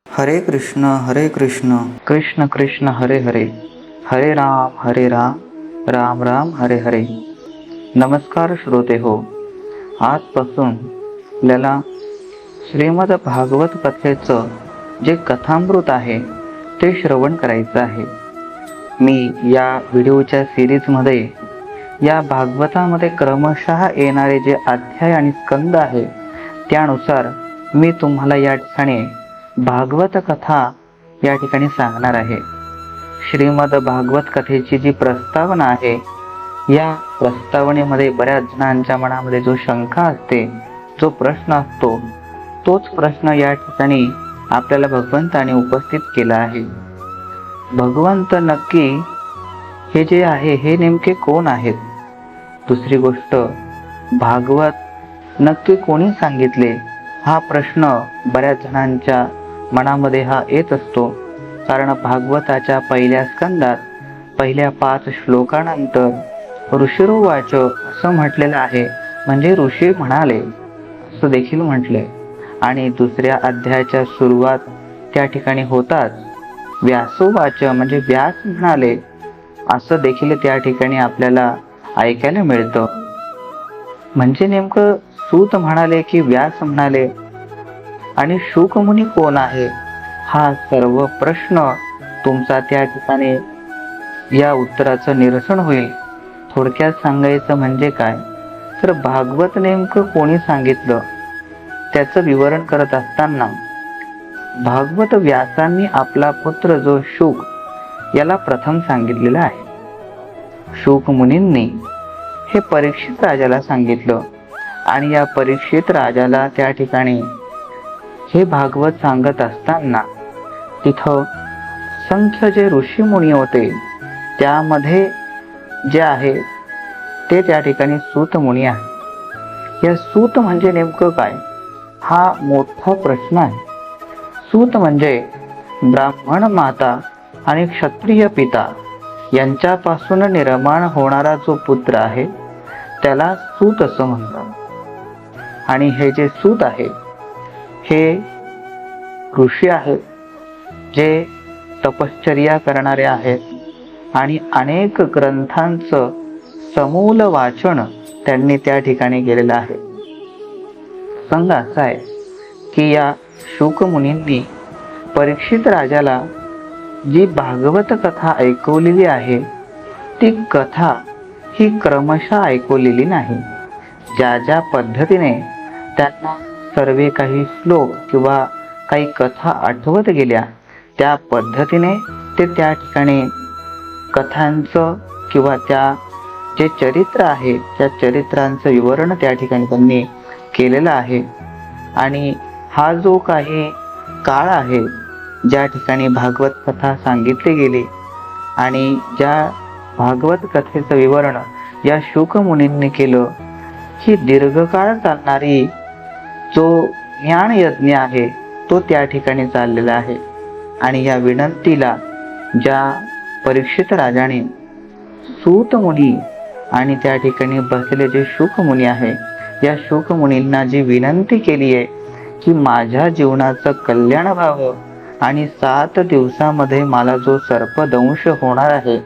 हरे कृष्ण कृष्ण कृष्ण हरे हरे, हरे राम राम राम हरे हरे. नमस्कार श्रोते हो. आजपासून आपल्याला श्रीमद भागवत कथेचं जे कथामृत आहे ते श्रवण करायचं आहे. मी या व्हिडिओच्या सिरीजमध्ये या भागवतामध्ये क्रमशः येणारे जे अध्याय आणि स्कंद आहे त्यानुसार मी तुम्हाला या ठिकाणी भागवत कथा या ठिकाणी सांगणार आहे. श्रीमद भागवत कथेची जी प्रस्तावना आहे, या प्रस्तावनेमध्ये बऱ्याच जणांच्या मनामध्ये जो शंका असते, जो प्रश्न असतो, तोच प्रश्न या ठिकाणी आपल्याला भगवंताने उपस्थित केला आहे. भगवंत नक्की हे जे आहे हे नेमके कोण आहेत? दुसरी गोष्ट, भागवत नक्की कोणी सांगितले हा प्रश्न बऱ्याच जणांच्या मनामध्ये हा येत असतो. कारण भागवताच्या पहिल्या स्कंदात पहिल्या 5 श्लोकानंतर ऋषिरोवाच असं म्हटलेलं आहे, म्हणजे ऋषी म्हणाले असं देखील म्हटले. आणि दुसऱ्या अध्यायाच्या सुरुवात त्या ठिकाणी होताच व्यासोवाच म्हणजे व्यास म्हणाले असं देखील त्या ठिकाणी आपल्याला ऐकायला मिळतं. म्हणजे नेमकं सूत म्हणाले की व्यास म्हणाले, आणि शुकमुनी कोण आहे हा सर्व प्रश्न तुमचा त्या ठिकाणी या उत्तराचं निरसन होईल. थोडक्यात सांगायचं म्हणजे काय, तर भागवत नेमकं कोणी सांगितलं त्याचं विवरण करत असताना भागवत व्यासांनी आपला पुत्र जो शुक याला प्रथम सांगितलेला आहे. शुक मुनींनी हे परीक्षित राजाला सांगितलं, आणि या परीक्षित राजाला त्या ठिकाणी हे भागवत सांगत असताना तिथं संख्य जे ऋषी मुनी होते त्यामध्ये जे आहे ते त्या ठिकाणी सूत मुनी आहे. या सूत म्हणजे नेमकं काय हा मोठा प्रश्न आहे. सूत म्हणजे ब्राह्मण माता आणि क्षत्रिय पिता यांच्यापासून निर्माण होणारा जो पुत्र आहे त्याला सूत असं म्हणतात. आणि हे जे सूत आहे हे ऋषी आहेत, जे तपश्चर्या करणारे आहेत आणि अनेक ग्रंथांचं समूल वाचन त्यांनी त्या ठिकाणी केलेलं आहे. संग असा आहे की या शुक मुनींनी परीक्षित राजाला जी भागवत कथा ऐकवलेली आहे ती कथा ही क्रमशः ऐकवलेली नाही. ज्या ज्या पद्धतीने त्यांना सर्व काही श्लोक किंवा काही कथा आठवत गेल्या त्या पद्धतीने ते त्या ठिकाणी कथांचं किंवा त्या जे चरित्र आहे त्या चरित्रांचं विवरण त्या ठिकाणी त्यांनी केलेलं आहे. आणि हा जो काही काळ आहे ज्या ठिकाणी भागवत कथा सांगितली गेली आणि ज्या भागवत कथेचं विवरण या शुक मुनींनी केलं, ही दीर्घकाळ चालणारी जो ज्ञान यज्ञ आहे तो त्या ठिकाणी चाललेला आहे. आणि या विनंतीला ज्या परीक्षित राजाने सूत मुनी आणि त्या ठिकाणी बसलेले जे शुक मुनी आहे या शुक मुनींना जी विनंती केली आहे की माझ्या जीवनाचं कल्याण व्हावं आणि 7 दिवसामध्ये मला जो सर्पदंश होणार आहे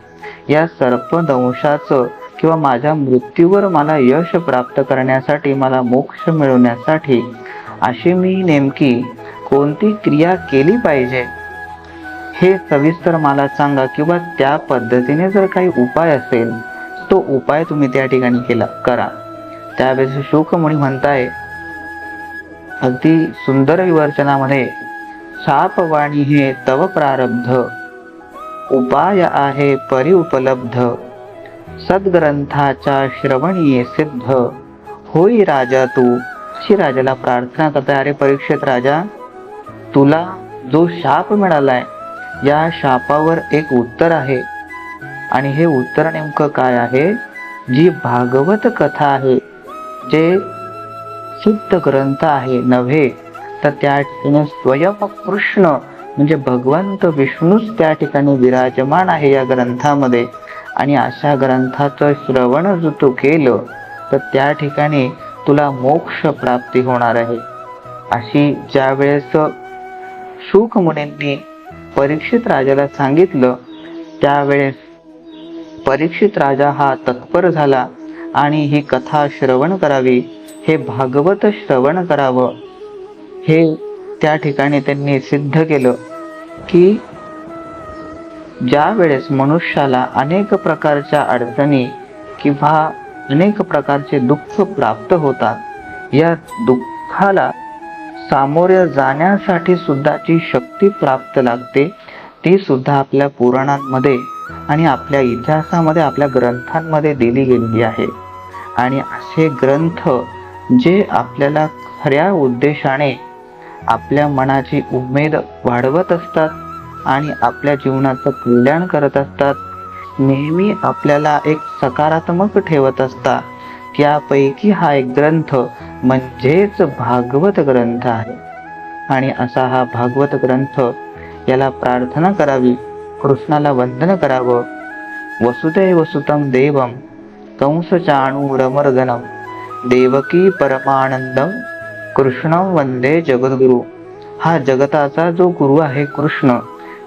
या सर्पदंशाचं किंवा माझ्या मृत्यूवर मला यश प्राप्त करण्यासाठी, मला मोक्ष मिळवण्यासाठी अशी मी नेमकी कोणती क्रिया केली पाहिजे हे सविस्तर मला सांगा, किंवा त्या पद्धतीने जर काही उपाय असेल तो उपाय तुम्ही त्या ठिकाणी करा. त्यावेळेस शुक मुनी म्हणताय अगदी सुंदर विवर्चनामध्ये, शापवाणी हे तव प्रारब्ध उपाय आहे परी उपलब्ध, सद्ग्रंथाच्या श्रवणीये सिद्ध होई राजा तू. अशी राजाला प्रार्थना करताय, अरे परीक्षित राजा, तुला जो शाप मिळालाय या शापावर एक उत्तर आहे. आणि हे उत्तर नेमकं काय आहे? जी भागवत कथा आहे, जे सिद्ध ग्रंथ आहे नव्हे तर त्या ठिकाणी स्वयं कृष्ण म्हणजे भगवंत विष्णूच त्या ठिकाणी विराजमान आहे या ग्रंथामध्ये. आणि अशा ग्रंथाचं श्रवण जर तू केलं तर त्या ठिकाणी तुला मोक्ष प्राप्ती होणार आहे. अशी ज्या वेळेस शुक मुनींनी परीक्षित राजाला सांगितलं, त्यावेळेस परीक्षित राजा हा तत्पर झाला आणि ही कथा श्रवण करावी, हे भागवत श्रवण करावं, हे त्या ठिकाणी त्यांनी सिद्ध केलं की ज्या वेळेस मनुष्याला अनेक प्रकारच्या अडचणी किंवा अनेक प्रकारचे दुःख प्राप्त होतात, या दुःखाला सामोरे जाण्यासाठी सुद्धा जी शक्ती प्राप्त लागते ती सुद्धा आपल्या पुराणांमध्ये आणि आपल्या इतिहासामध्ये, आपल्या ग्रंथांमध्ये दिली गेलेली आहे. आणि असे ग्रंथ जे आपल्याला खऱ्या उद्देशाने आपल्या मनाची उमेद वाढवत असतात आणि आपल्या जीवनाचं कल्याण करत असतात, नेहमी आपल्याला एक सकारात्मक ठेवत असतात, त्यापैकी हा एक ग्रंथ म्हणजेच भागवत ग्रंथ आहे. आणि असा हा भागवत ग्रंथ, याला प्रार्थना करावी, कृष्णाला वंदन करावं. वसुदेव सुतं देवं कंसचाणूरमर्दनं देवकी परमानंदं कृष्णं वंदे जगद्गुरु. हा जगताचा जो गुरु आहे कृष्ण,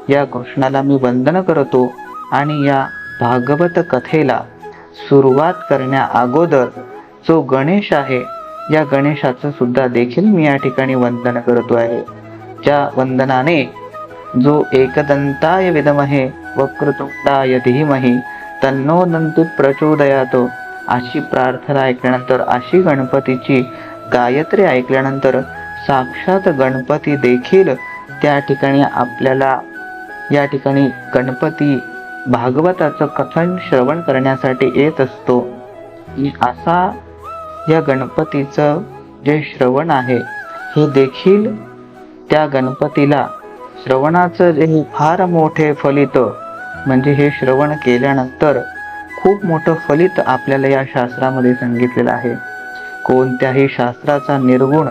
या कृष्णाला मी वंदन करतो. आणि या भागवत कथेला सुरुवात करण्या अगोदर जो गणेश आहे, या गणेशाचं सुद्धा देखील मी या ठिकाणी वंदन करतो आहे. ज्या वंदनाने जो एकदंताय विद्महे वक्रतुंडाय धीमहि तन्नो दन्ती प्रचोदयात, अशी प्रार्थना ऐकल्यानंतर, अशी गणपतीची गायत्री ऐकल्यानंतर साक्षात गणपती देखील त्या ठिकाणी आपल्याला या ठिकाणी गणपती भागवताचं कथन श्रवण करण्यासाठी येत असतो. असा या गणपतीचं जे श्रवण आहे, हे देखील त्या गणपतीला श्रवणाचं जे फार मोठे फलित, म्हणजे हे श्रवण केल्यानंतर खूप मोठं फलित आपल्याला या शास्त्रामध्ये सांगितलेलं आहे. कोणत्याही शास्त्राचा निर्गुण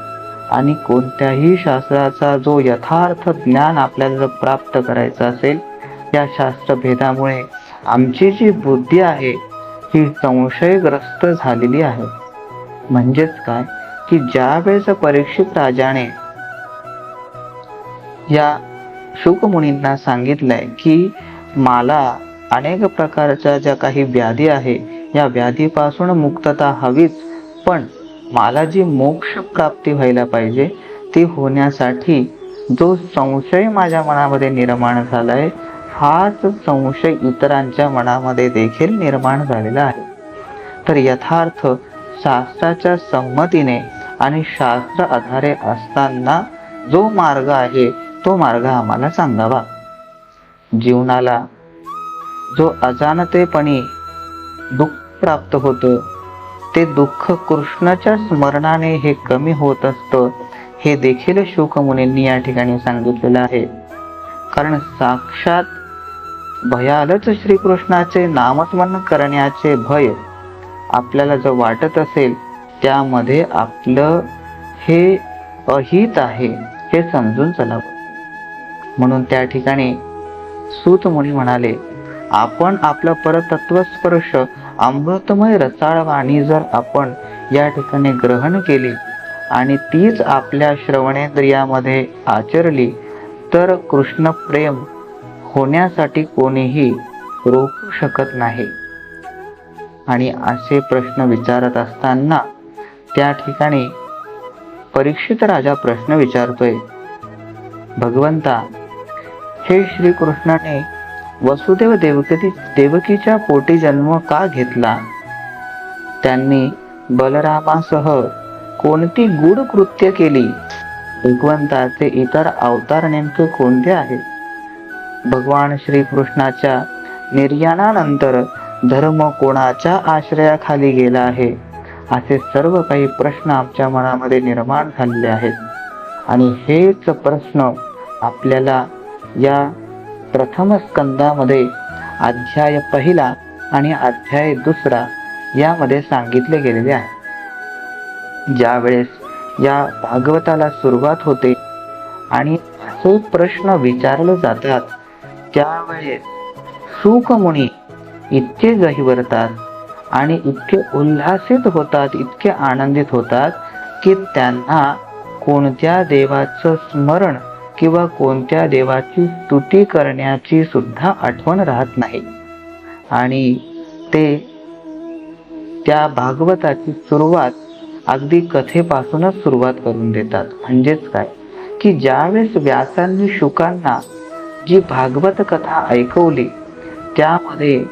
आणि कोणत्याही शास्त्राचा जो यथार्थ ज्ञान आपल्याला जर प्राप्त करायचं असेल, या शास्त्रभेदामुळे आमची जी बुद्धी आहे ही संशयग्रस्त झालेली आहे. म्हणजेच काय की ज्या वेळेस परीक्षित राजाने या शुक मुनींना सांगितलंय की मला अनेक प्रकारच्या ज्या काही व्याधी आहे, या व्याधीपासून मुक्तता हवीच, पण मला जी मोक्ष प्राप्ती व्हायला पाहिजे, ती होण्यासाठी जो संशय माझ्या मनामध्ये निर्माण झालाय, हाच संशय इतरांच्या मनामध्ये देखील निर्माण झालेला आहे. तर यथार्थ शास्त्राच्या संमतीने आणि शास्त्र आधारे असताना जो मार्ग आहे, तो मार्ग आम्हाला सांगावा. जीवनाला जो अजाणतेपणी दुःख प्राप्त होतं, ते दुःख कृष्णाच्या स्मरणाने हे कमी होत असतं, हे देखील शुक मुनींनी या ठिकाणी सांगितलेलं आहे. कारण साक्षात भयालच श्रीकृष्णाचे नामस्मरण करण्याचे भय आपल्याला जर वाटत असेल, त्यामध्ये आपलं हे अहित आहे हे समजून चलावं. म्हणून त्या ठिकाणी सूत मुनी म्हणाले, आपण आपलं परतत्व स्पर्श अमृतमय रसाळ वाणी जर आपण या ठिकाणी ग्रहण केली आणि तीच आपल्या श्रवणेंद्रियामध्ये आचरली, तर कृष्ण प्रेम होण्यासाठी कोणीही रोखू शकत नाही. आणि असे प्रश्न विचारत असताना त्या ठिकाणी परीक्षित राजा प्रश्न विचारतोय, भगवंता, हे श्रीकृष्णाने वसुदेव देवकीच्या पोटी जन्म का घेतला? त्यांनी बलरामासह कोणती गूढ कृत्य केली? भगवंताचे इतर अवतार नेमके कोणते आहेत? भगवान श्रीकृष्णाच्या निर्याणानंतर धर्म कोणाच्या आश्रयाखाली गेला आहे? असे सर्व काही प्रश्न आमच्या मनामध्ये निर्माण झालेले आहेत. आणि हेच प्रश्न आपल्याला या प्रथम स्कंदामध्ये अध्याय 1 आणि अध्याय 2 यामध्ये सांगितले गेलेले आहे. ज्या वेळेस या भागवताला सुरुवात होते आणि असे प्रश्न विचारले जातात, त्यावेळेस शुक मुनी इतके गहिवरतात आणि इतके उल्हासित होतात, इतके आनंदित होतात की त्यांना कोणत्या देवाचं स्मरण किंवा कोणत्या देवाची स्तुती करण्याची सुद्धा आठवण राहत नाही. आणि ते त्या भागवताची सुरुवात अगदी कथेपासूनच सुरुवात करून देतात. म्हणजेच काय की ज्यावेळेस व्यासांनी शुकांना जी भागवत कथा ऐकवली त्यामध्ये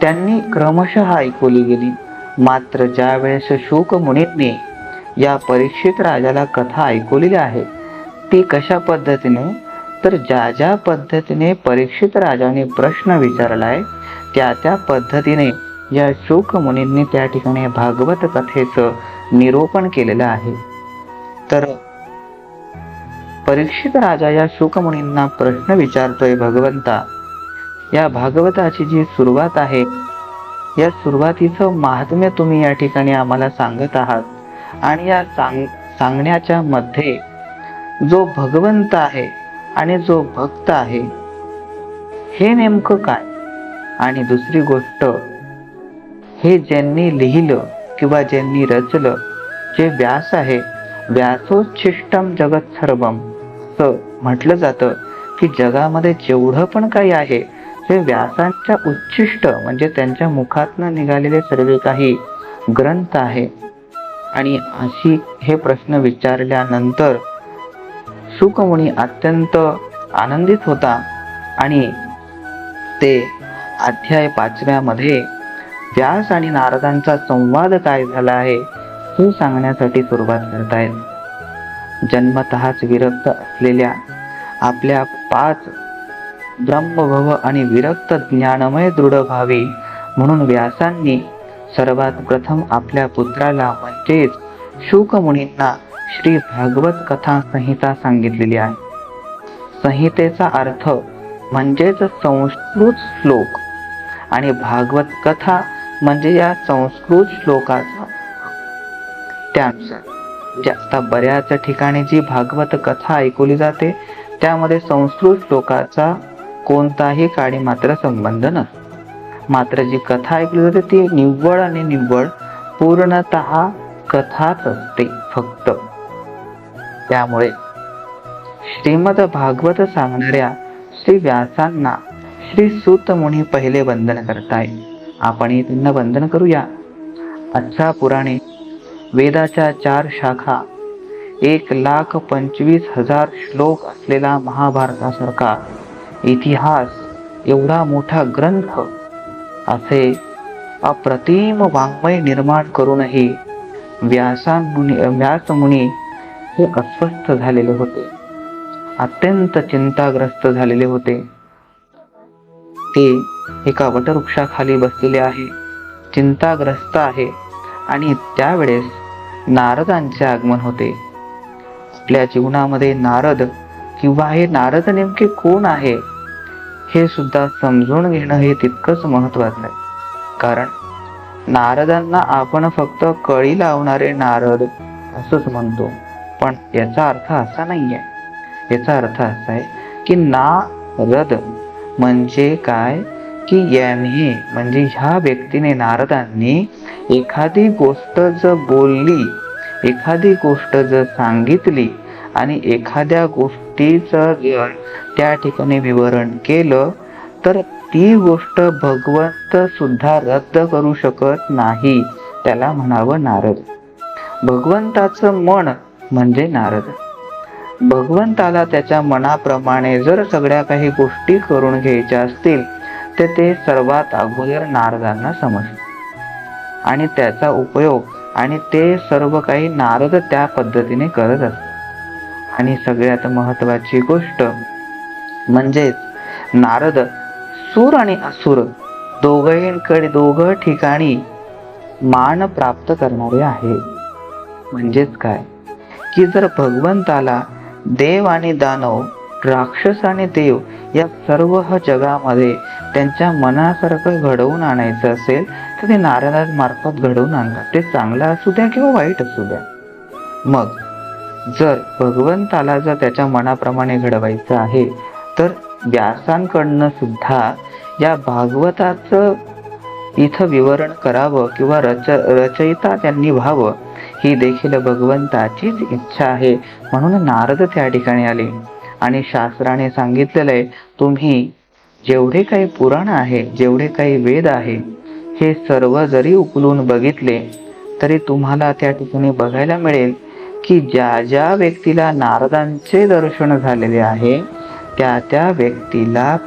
त्यांनी क्रमशः ऐकवली गेली. मात्र ज्या वेळेस शुक मुनींनी या परीक्षित राजाला कथा ऐकवलेली आहे ती कशा पद्धतीने, तर ज्या ज्या पद्धतीने परीक्षित राजाने प्रश्न विचारलाय त्या पद्धतीने या शुक मुनींनी त्या ठिकाणी भागवत कथेचं निरूपण केलेलं आहे. तर परीक्षित राजा या शुक मुनींना प्रश्न विचारतोय, भगवंता या भागवताची जी सुरुवात आहे या सुरुवातीचं महात्म्य तुम्ही या ठिकाणी आम्हाला सांगत आहात, आणि या सांगण्याच्या मध्ये जो भगवंत आहे आणि जो भक्त आहे हे नेमकं काय, आणि दुसरी गोष्ट हे ज्यांनी लिहिलं किंवा ज्यांनी रचलं जे व्यास आहे, व्यासोच्छिष्टम जगत सर्वम असं म्हटलं जातं की जगामध्ये जेवढं पण काही आहे ते व्यासांच्या उच्छिष्ट म्हणजे त्यांच्या मुखातनं निघालेले सर्व काही ग्रंथ आहे. आणि अशी हे प्रश्न विचारल्यानंतर शुक मुनी अत्यंत आनंदित होता आणि ते अध्याय 5व्या मध्ये व्यास आणि नारदांचा संवाद काय झाला आहे हे सांगण्यासाठी सुरुवात करतायत. जन्मतःच विरक्त असलेल्या आपल्या 5 ब्रह्मभव आणि विरक्त ज्ञानमय दृढ व्हावे म्हणून व्यासांनी सर्वात प्रथम आपल्या पुत्राला म्हणजेच शुक मुनींना श्री भागवत कथा संहिता सांगितलेली आहे. संहितेचा अर्थ म्हणजेच संस्कृत श्लोक आणि भागवत कथा म्हणजे या संस्कृत श्लोकाचा त्यानुसार म्हणजे आता बऱ्याच ठिकाणी जी भागवत कथा ऐकवली जाते त्यामध्ये संस्कृत श्लोकाचा कोणताही काळी मात्र संबंध नसतो. मात्र जी कथा ऐकली जाते ती निव्वळ आणि निव्वळ पूर्णतः कथाच असते फक्त. त्यामुळे श्रीमद भागवत सांगणाऱ्या श्री व्यासांना श्री सूत मुनी पहिले वंदन करताय. आपणही त्यांना वंदन करूया. 18 पुराणे, वेदाच्या 4 शाखा, 1,25,000 श्लोक असलेला महाभारतासारखा इतिहास, एवढा मोठा ग्रंथ, असे अप्रतिम वाङ्मय निर्माण करूनही व्यास मुनी हे अस्वस्थ झालेले होते, अत्यंत चिंताग्रस्त झालेले होते. ते एका वटवृक्षाखाली बसलेले आहे, चिंताग्रस्त आहे. आणि त्यावेळेस नारदांचे आगमन होते. आपल्या जीवनामध्ये नारद किंवा हे नारद नेमके कोण आहे हे सुद्धा समजून घेणं हे तितकंच महत्वाचं आहे. कारण नारदांना आपण फक्त कळी लावणारे नारद असंच म्हणतो, पण याचा अर्थ असा नाहीये. याचा अर्थ असा आहे की नारद म्हणजे काय की याने म्हणजे ह्या व्यक्तीने, नारदांनी एखादी गोष्ट जर बोलली, एखादी गोष्ट जर सांगितली आणि एखाद्या गोष्टीचं जर त्या ठिकाणी विवरण केलं तर ती गोष्ट भगवंत सुद्धा रद्द करू शकत नाही. त्याला म्हणावं नारद. भगवंताचं मन म्हणजे नारद. भगवंताला त्याच्या मनाप्रमाणे जर सगळ्या काही गोष्टी करून घ्यायच्या असतील तर ते सर्वात अगोदर नारदांना समजते आणि त्याचा उपयोग आणि ते सर्व काही नारद त्या पद्धतीने करत असतात. आणि सगळ्यात महत्वाची गोष्ट म्हणजेच नारद सूर आणि असुर दोघं ठिकाणी मान प्राप्त करणारे आहे. म्हणजेच काय की जर भगवंताला देव आणि दानव, राक्षस आणि देव या सर्व जगामध्ये त्यांच्या मनासारखं घडवून आणायचं असेल तर ते नारदांमार्फत घडवून आणतात. ते चांगलं असू द्या किंवा वाईट असू द्या. मग जर भगवंताला जर त्याच्या मनाप्रमाणे घडवायचं आहे तर व्यासांकडनं सुद्धा या भागवताचं इथं विवरण करावं किंवा रचयिता त्यांनी व्हावं ही देखील भगवंताचीच इच्छा आहे, म्हणून नारद त्या ठिकाणी आले. आणि शास्त्राने सांगितलेलं आहे, तुम्ही जेवढे काही पुराण आहे, जेवढे काही वेद आहे, हे सर्व जरी उकलून बघितले तरी तुम्हाला त्या ठिकाणी बघायला मिळेल की ज्या ज्या व्यक्तीला नारदांचे दर्शन झालेले आहे, त्या त्या व्यक्तीला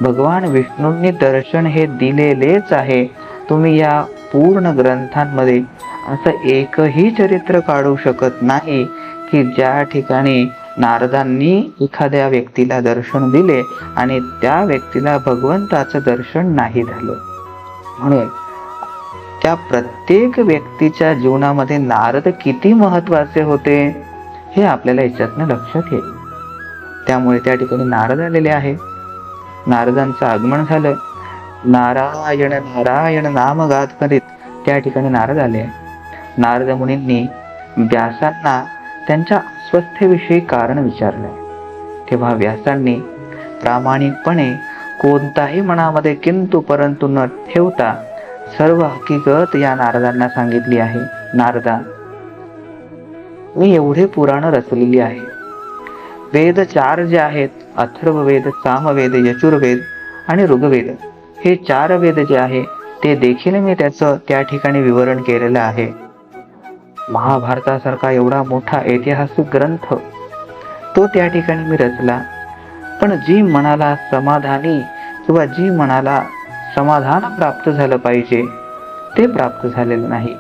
भगवान विष्णूंनी दर्शन हे दिलेलेच आहे. तुम्ही या पूर्ण ग्रंथांमध्ये असं एकही चरित्र काढू शकत नाही की ज्या ठिकाणी नारदांनी एखाद्या व्यक्तीला दर्शन दिले आणि त्या व्यक्तीला भगवंताचं दर्शन नाही झालं. म्हणून त्या प्रत्येक व्यक्तीच्या जीवनामध्ये नारद किती महत्वाचे होते हे आपल्याला याच्यातनं लक्षात येईल. त्यामुळे त्या ठिकाणी नारद आलेले आहे. नारदांचं आगमन झालं. नारायण नारायण नाम गात करीत त्या ठिकाणी नारद आले. नारद मुनींनी व्यासांना त्यांच्या अस्वस्थतेविषयी कारण विचारले. तेव्हा व्यासांनी प्रामाणिकपणे कोणताही मनामध्ये किंतु परंतु न ठेवता सर्व हकीकत या नारदांना सांगितली आहे. नारदा, मी एवढे पुराण रचलेली आहे. वेद 4 जे आहेत, अथर्ववेद, सामवेद, यजुर्वेद आणि ऋग्वेद, हे 4 वेद जे आहे ते देखील मी त्याचं त्या ठिकाणी विवरण केलेलं आहे. महाभारतासारखा एवढा मोठा ऐतिहासिक ग्रंथ तो त्या ठिकाणी मी रचला. पण जी मनाला समाधानी किंवा जी मनाला समाधान प्राप्त झालं पाहिजे ते प्राप्त झालेलं नाही.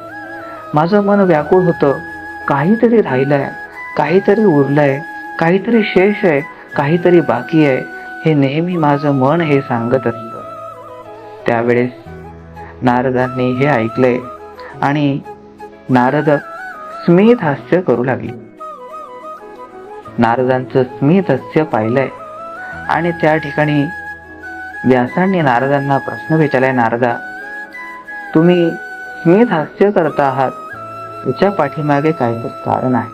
माझं मन व्याकुळ होतं. काहीतरी राहिलंय, काहीतरी उरलंय, काहीतरी शेष आहे, काहीतरी बाकी आहे, हे नेहमी माझं मन हे सांगत असतं. त्यावेळेस नारदांनी हे ऐकलंय आणि नारद स्मित हास्य करू लागले. नारदांचं स्मित हास्य पाहिलंय आणि त्या ठिकाणी व्यासांनी नारदांना प्रश्न विचारलाय, नारदा, तुम्ही स्मित हास्य करता आहात, त्याच्या पाठीमागे काहीतरी कारण आहे.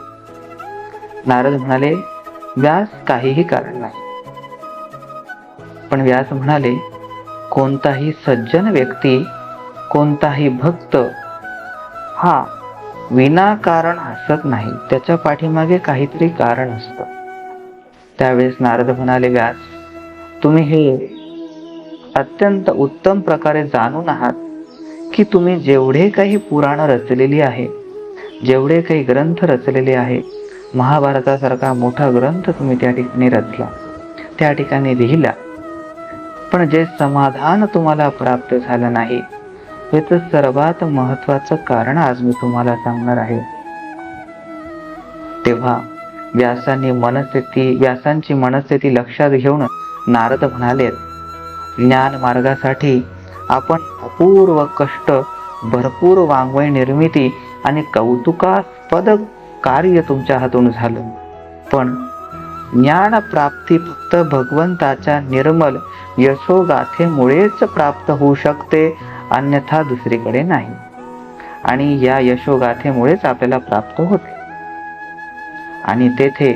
नारद म्हणाले, व्यास, काहीही कारण नाही. पण व्यास म्हणाले, कोणताही सज्जन व्यक्ती, कोणताही भक्त हा विनाकारण हसत नाही, त्याच्या पाठीमागे काहीतरी कारण असतं. त्यावेळेस नारद म्हणाले, व्यास, तुम्ही हे अत्यंत उत्तम प्रकारे जाणून आहात की तुम्ही जेवढे काही पुराण रचलेली आहे, जेवढे काही ग्रंथ रचलेले आहे, महाभारतासारखा मोठा ग्रंथ तुम्ही त्या ठिकाणी रचला, त्या ठिकाणी लिहिला, पण जे समाधान तुम्हाला प्राप्त झालं नाही, याचं सर्वात महत्वाचं कारण आज मी तुम्हाला सांगणार आहे. तेव्हा व्यासांची मनस्थिती लक्षात घेऊन नारद म्हणाले, ज्ञान मार्गासाठी आपण अपूर्व कष्ट, भरपूर वाङ्मय निर्मिती आणि कौतुकास्पद कार्य तुमच्या हातून झालं, पण ज्ञान प्राप्ती फक्त भगवंताच्या निर्मल यशोगाथेमुळेच प्राप्त होऊ शकते, अन्यथा दुसरीकडे नाही. आणि या यशोगाथेमुळेच आपल्याला प्राप्त होते. आणि तेथे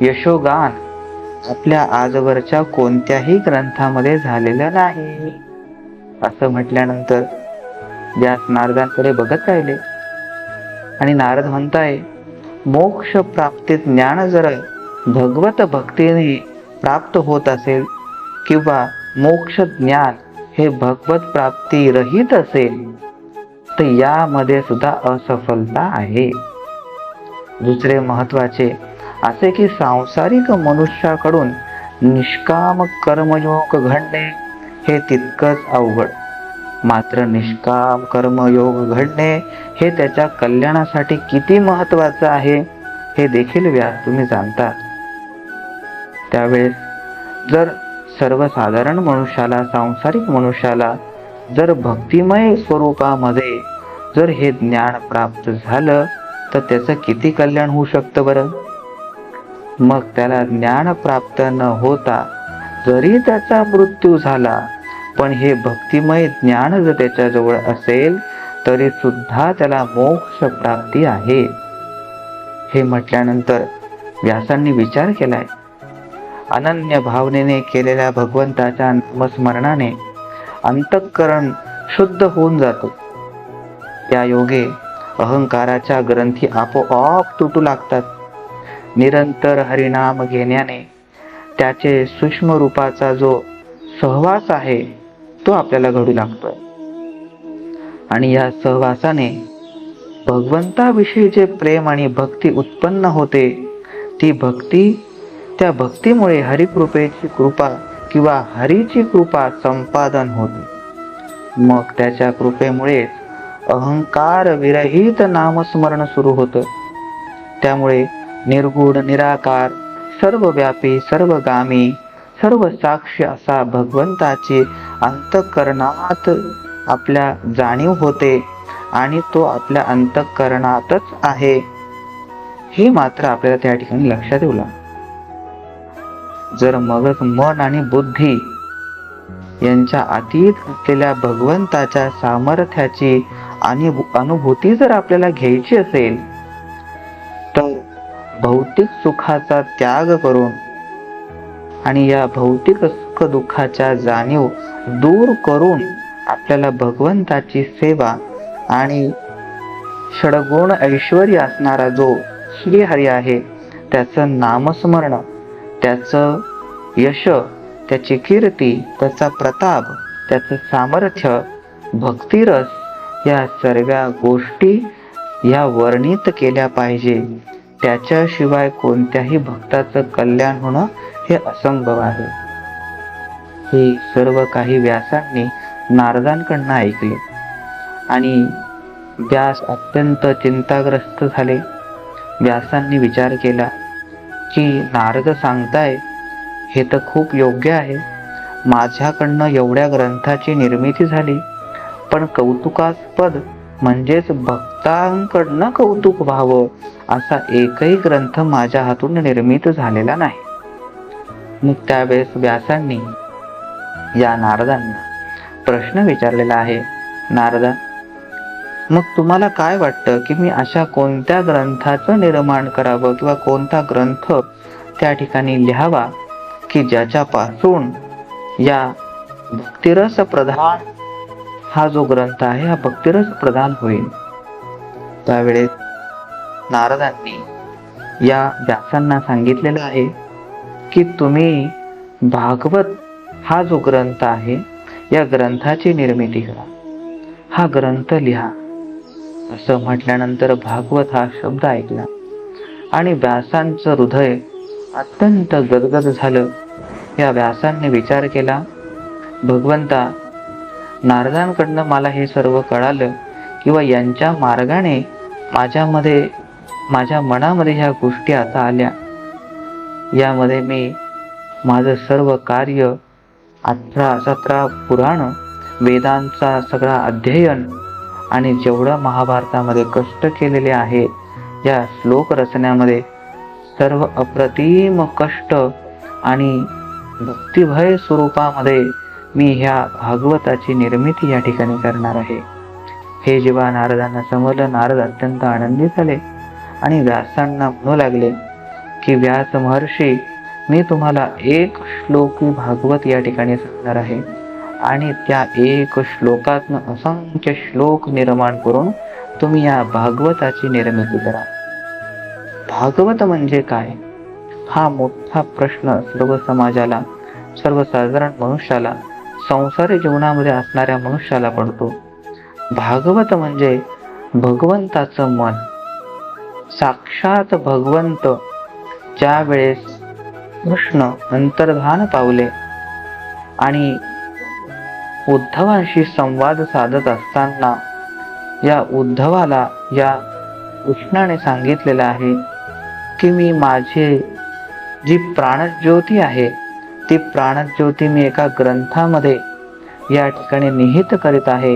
यशोगान आपल्या आजवरच्या कोणत्याही ग्रंथामध्ये झालेलं नाही. असं म्हटल्यानंतर व्यास नारदांकडे बघत राहिले आणि नारद म्हणताय, मोक्ष प्राप्तीत ज्ञान जर भगवत भक्तीने प्राप्त होत असेल किंवा मोक्ष ज्ञान हे भगवत प्राप्ती रहित असेल तर यामध्ये सुद्धा असफलता आहे. दुसरे महत्वाचे असे की सांसारिक मनुष्याकडून निष्काम कर्मयोग घडणे हे तितकंच अवघड, मात्र निष्काम कर्मयोग घडणे हे त्याच्या कल्याणासाठी किती महत्वाचं आहे हे देखील व्यास तुम्ही जाणता. त्यावेळेस जर सर्वसाधारण मनुष्याला, सांसारिक मनुष्याला जर भक्तिमय स्वरूपामध्ये जर हे ज्ञान प्राप्त झालं तर त्याचं किती कल्याण होऊ शकतं बरं. मग त्याला ज्ञान प्राप्त न होता जरी त्याचा मृत्यू झाला, पण हे भक्तिमय ज्ञान जर त्याच्याजवळ असेल तरी सुद्धा त्याला मोक्ष प्राप्ती आहे. हे म्हटल्यानंतर व्यासांनी विचार केलाय, अनन्य भावनेने केलेल्या भगवंताच्या नामस्मरणाने अंतःकरण शुद्ध होऊन जातो. त्या योगे अहंकाराच्या ग्रंथी आपोआप तुटू लागतात. निरंतर हरिनाम घेण्याने त्याचे सूक्ष्म रूपाचा जो सहवास आहे तो आपल्याला घडू लागतोय. आणि या सहवासाने भगवंताविषयी जे प्रेम आणि भक्ती उत्पन्न होते, ती भक्ती, त्या भक्तीमुळे हरिकृपेची कृपा किंवा हरीची कृपा संपादन होते. मग त्याच्या कृपेमुळेच अहंकार विरहित नामस्मरण सुरू होतं. त्यामुळे निर्गुण निराकार सर्वव्यापी सर्वगामी सर्व साक्ष असा भगवंताची अंतःकरणात आपल्या जाणीव होते आणि तो आपल्या अंतःकरणातच आहे हे मात्र आपल्याला त्या ठिकाणी लक्षात येऊ लागतं. जर मगच मन आणि बुद्धी यांच्या अतीत असलेल्या भगवंताच्या सामर्थ्याची अनुभूती जर आपल्याला घ्यायची असेल तर भौतिक सुखाचा त्याग करून आणि या भौतिक सुख दुःखाच्या जाणीव दूर करून आपल्याला भगवंताची सेवा आणि षडगुण ऐश्वर्य असणारा जो श्रीहरी आहे त्याचं नामस्मरण, त्याचं यश, त्याची कीर्ती, त्याचा प्रताप, त्याचं सामर्थ्य, भक्तिरस या सर्व गोष्टी या वर्णित केल्या पाहिजे. त्याच्याशिवाय कोणत्याही भक्ताचं कल्याण होणं हे असंभव आहे. हे सर्व काही व्यासांनी नारदांकडनं ऐकले आणि व्यास अत्यंत चिंताग्रस्त झाले. व्यासांनी विचार केला की नारद सांगताय हे तर खूप योग्य आहे. माझ्याकडनं एवढ्या ग्रंथाची निर्मिती झाली, पण कौतुकास्पद म्हणजेच भक्तांकडनं कौतुक व्हावं असा एकही ग्रंथ माझ्या हातून निर्मित झालेला नाही. मग त्यावेळेस व्यासांनी या नारदांना प्रश्न विचारलेला आहे, नारदा, मग तुम्हाला काय वाटतं की मी अशा कोणत्या ग्रंथाचं निर्माण करावं किंवा कोणता ग्रंथ त्या ठिकाणी लिहावा की ज्याच्यापासून या भक्तिरस प्रधान हा जो ग्रंथ आहे हा भक्तिरस प्रधान होईल. त्यावेळेस नारदांनी या व्यासांना सांगितलेलं आहे की तुम्ही भागवत हा जो ग्रंथ आहे या ग्रंथाची निर्मिती करा, हा ग्रंथ लिहा. असं म्हटल्यानंतर भागवत हा शब्द ऐकला आणि व्यासांचं हृदय अत्यंत गदगद झालं. या व्यासांनी विचार केला, भगवंता, नारदांकडनं मला हे सर्व कळालं किंवा यांच्या मार्गाने माझ्या मनामध्ये ह्या गोष्टी आता आल्या. यामध्ये मी माझं सर्व कार्य 18-17 पुराण वेदांचा सगळा अध्ययन आणि जेवढं महाभारतामध्ये कष्ट केलेले आहे या श्लोक रचण्यामध्ये सर्व अप्रतिम कष्ट आणि भक्तिभय स्वरूपामध्ये मी ह्या भागवताची निर्मिती या ठिकाणी करणार आहे. हे जेव्हा नारदांना समजलं, नारद अत्यंत आनंदी झाले आणि व्यासांना म्हणू लागले की व्यास महर्षी, मी तुम्हाला एक श्लोकी भागवत या ठिकाणी सांगणार आहे आणि त्या एक श्लोकातनं असंख्य श्लोक निर्माण करून तुम्ही या भागवताची निर्मिती करा. भागवत म्हणजे काय हा मोठा प्रश्न सर्व समाजाला, सर्वसाधारण मनुष्याला, संसारी जीवनामध्ये असणाऱ्या मनुष्याला पडतो. भागवत म्हणजे भगवंताचं मन, साक्षात भगवंत ज्या वेळेस कृष्ण अंतर्धान पावले आणि उद्धवांशी संवाद साधत असताना या उद्धवाला या कृष्णाने सांगितलेलं आहे की मी माझे जी प्राणज्योती आहे ती प्राणज्योती मी एका ग्रंथामध्ये या ठिकाणी निहित करीत आहे,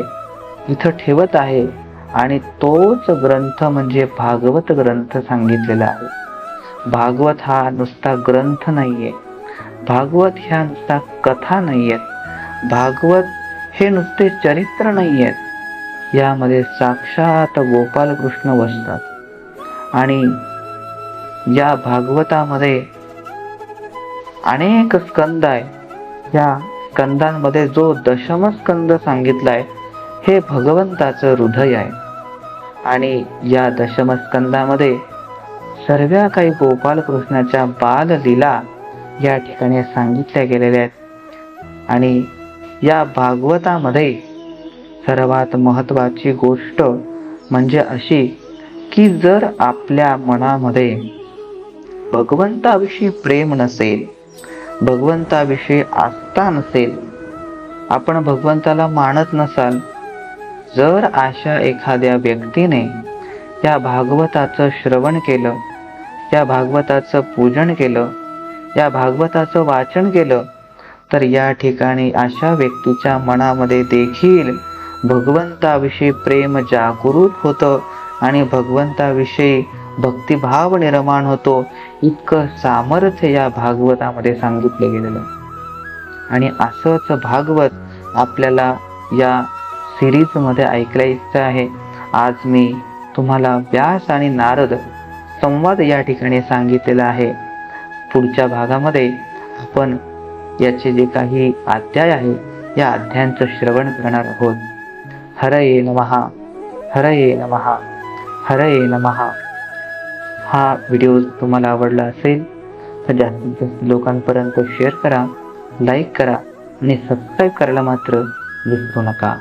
इथं ठेवत आहे आणि तोच ग्रंथ म्हणजे भागवत ग्रंथ सांगितलेला आहे. भागवत हा नुसता ग्रंथ नाहीये, भागवत ह्या नुसता कथा नाहीयेत, भागवत हे नुसते चरित्र नाहीयेत, यामध्ये साक्षात गोपाल कृष्ण वसतात आणि या भागवतामध्ये अनेक स्कंद आहे. या स्कंदांमध्ये जो दशम स्कंद सांगितलाय हे भगवंताचं हृदय आहे आणि या दशमस्कंदामध्ये सर्व काही गोपालकृष्णाच्या बाललीला या ठिकाणी सांगितल्या गेलेल्या आहेत. आणि या भागवतामध्ये सर्वात महत्त्वाची गोष्ट म्हणजे अशी की जर आपल्या मनामध्ये भगवंताविषयी प्रेम नसेल, भगवंताविषयी आस्था नसेल, आपण भगवंताला मानत नसाल, जर अशा एखाद्या व्यक्तीने या भागवताचं श्रवण केलं, या भागवताचं पूजन केलं, या भागवताचं वाचन केलं, तर या ठिकाणी अशा व्यक्तीच्या मनामध्ये देखील भगवंताविषयी प्रेम जागृत होतं आणि भगवंताविषयी भक्तिभाव निर्माण होतो. इतकं सामर्थ्य या भागवतामध्ये सांगितलं गेलेलं. आणि असंच भागवत आपल्याला या सिरीजमध्ये ऐकायचं आहे. आज मी तुम्हाला व्यास आणि नारद संवाद या ठिकाणी सांगितलेला आहे. पुढच्या भागामध्ये आपण याचे जे काही अध्याय आहे या अध्यायांचं श्रवण करणार आहोत. हरये नमः, हरये नमः, हरये नमः. हा व्हिडिओ तुम्हाला आवडला असेल तर जास्तीत जास्त लोकांपर्यंत शेअर करा, लाईक करा आणि सबस्क्राईब करायला मात्र विसरू नका.